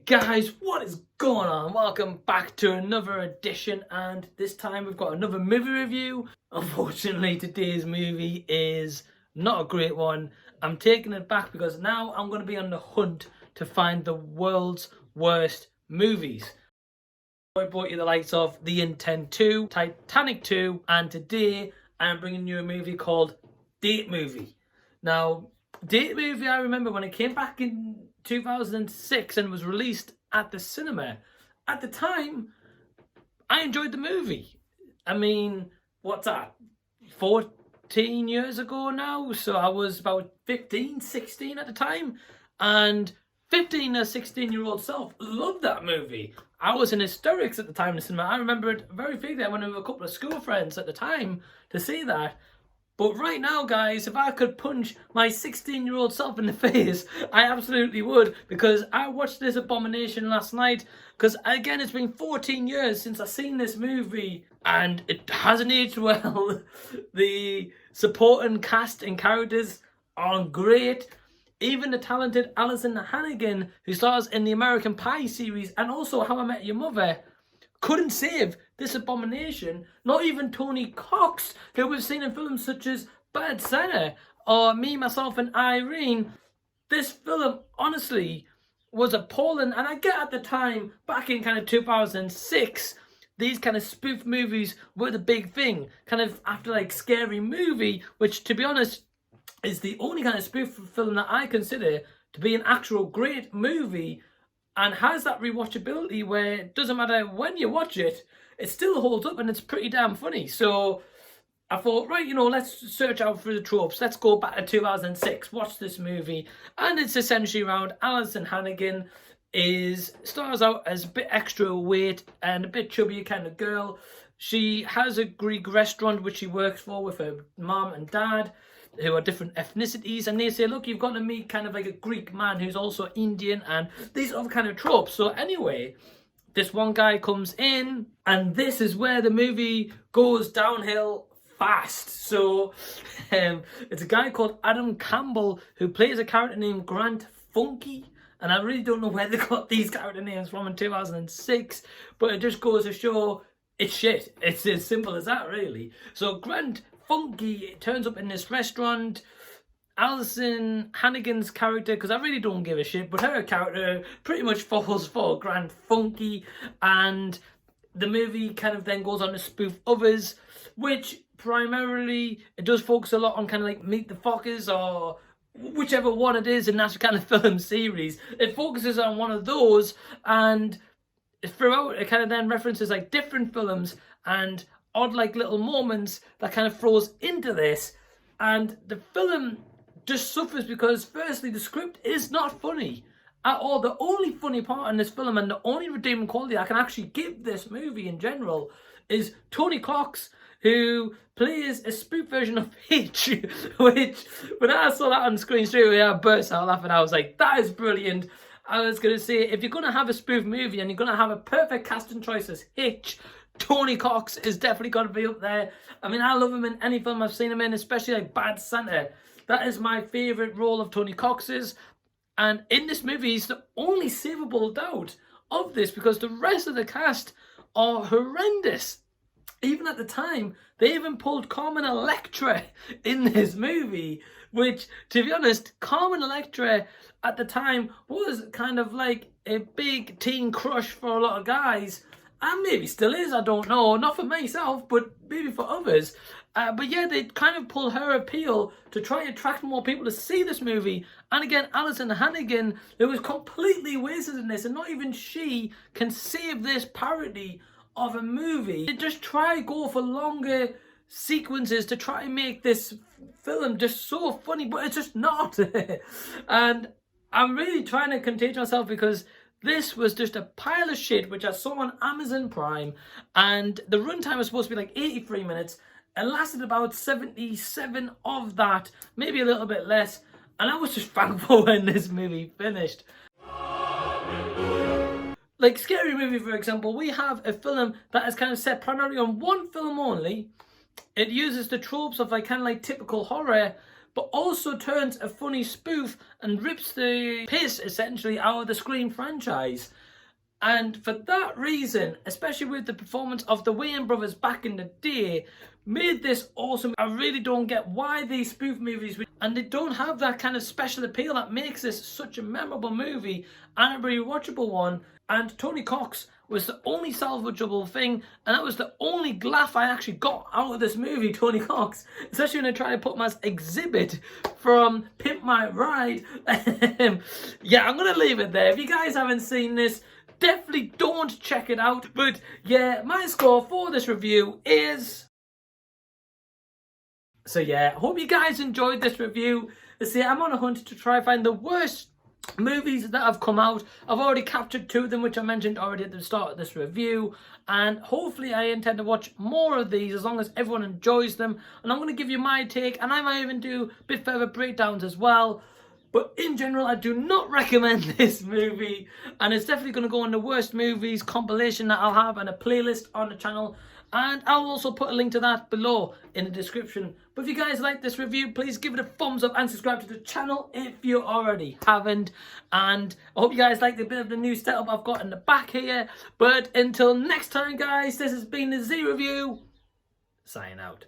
Guys, what is going on? Welcome back to another edition, and this time we've got another movie review. Unfortunately, today's movie is not a great one. I'm taking it back because now I'm going to be on the hunt to find the world's worst movies. I brought you the likes of The Intent 2, Titanic 2, and today I'm bringing you a movie called Date Movie. Now, Date Movie, I remember when it came back in 2006 and was released at the cinema. At the time, I enjoyed the movie. I mean, what's that? 14 years ago now? So I was about 15, 16 at the time. And 15 or 16-year-old self loved that movie. I was in hysterics at the time in the cinema. I remember it very vividly. I went with a couple of school friends at the time to see that. But right now, guys, if I could punch my 16-year-old self in the face, I absolutely would, because I watched this abomination last night. Because, again, it's been 14 years since I've seen this movie, and it hasn't aged well. The supporting cast and characters are great. Even the talented Alyson Hannigan, who stars in the American Pie series and also How I Met Your Mother, couldn't save this abomination. Not even Tony Cox, who we've seen in films such as Bad Santa or Me, Myself and Irene. This film, honestly, was appalling. And I get at the time, back in kind of 2006, these kind of spoof movies were the big thing. Kind of after like Scary Movie, which to be honest is the only kind of spoof film that I consider to be an actual great movie, and has that rewatchability where it doesn't matter when you watch it, it still holds up and it's pretty damn funny. So I thought, right, let's search out for the tropes. Let's go back to 2006, watch this movie. And it's essentially around Alyson Hannigan stars out as a bit extra weight and a bit chubby kind of girl. She has a Greek restaurant which she works for with her mom and dad, who are different ethnicities, and they say, look, you've got to meet kind of like a Greek man who's also Indian, and these other kind of tropes. So anyway, this one guy comes in, and this is where the movie goes downhill fast. So it's a guy called Adam Campbell who plays a character named Grant Funky, and I really don't know where they got these character names from in 2006, but it just goes to show it's shit. It's as simple as that, really. So Grant Funky turns up in this restaurant. Alyson Hannigan's character, because I really don't give a shit, but her character pretty much falls for Grant Funky, and the movie kind of then goes on to spoof others, which primarily it does focus a lot on kind of like Meet the Fockers or whichever one it is in that kind of film series. It focuses on one of those, and throughout it kind of then references like different films and odd like little moments that kind of throws into this. And the film just suffers because firstly the script is not funny at all. The only funny part in this film and the only redeeming quality I can actually give this movie in general is Tony Cox, who plays a spoof version of Hitch, which when I saw that on screen straight away I burst out laughing. I was like, that is brilliant. I was going to say, if you're going to have a spoof movie and you're going to have a perfect casting choice as Hitch, Tony Cox is definitely got to be up there. I mean, I love him in any film I've seen him in, especially like Bad Santa. That is my favourite role of Tony Cox's. And in this movie, he's the only savable doubt of this because the rest of the cast are horrendous. Even at the time, they even pulled Carmen Electra in this movie, which, to be honest, Carmen Electra at the time was kind of like a big teen crush for a lot of guys. And maybe still is, I don't know. Not for myself, but maybe for others. But yeah, they kind of pull her appeal to try and attract more people to see this movie. And again, Alyson Hannigan, who was completely wasted in this, and not even she can save this parody of a movie. They just try go for longer sequences to try and make this film just so funny, but it's just not. And I'm really trying to contain myself because this was just a pile of shit, which I saw on Amazon Prime, and the runtime was supposed to be like 83 minutes. It lasted about 77 of that, maybe a little bit less, and I was just thankful when this movie finished. Like Scary Movie, for example, we have a film that is kind of set primarily on one film only. It uses the tropes of like kind of like typical horror, but also turns a funny spoof and rips the piss essentially out of the Scream franchise. And for that reason, especially with the performance of the Wayans brothers back in the day, made this awesome. I really don't get why these spoof movies, and they don't have that kind of special appeal that makes this such a memorable movie and a rewatchable one. And Tony Cox was the only salvageable thing, and that was the only laugh I actually got out of this movie, Tony Cox. Especially when I try to put him as Exhibit from Pimp My Ride. Yeah, I'm going to leave it there. If you guys haven't seen this, definitely don't check it out. But yeah, my score for this review is... So yeah, hope you guys enjoyed this review. See, I'm on a hunt to try and find the worst movies that have come out. I've already captured 2 of them, which I mentioned already at the start of this review, and hopefully I intend to watch more of these as long as everyone enjoys them. And I'm going to give you my take, and I might even do a bit further breakdowns as well. But in general, I do not recommend this movie, and it's definitely going to go on the worst movies compilation that I'll have and a playlist on the channel, and I'll also put a link to that below in the description. But if you guys like this review, please give it a thumbs up and subscribe to the channel if you already haven't. And I hope you guys like the bit of the new setup I've got in the back here. But until next time, guys, this has been the Z Review. Sign out.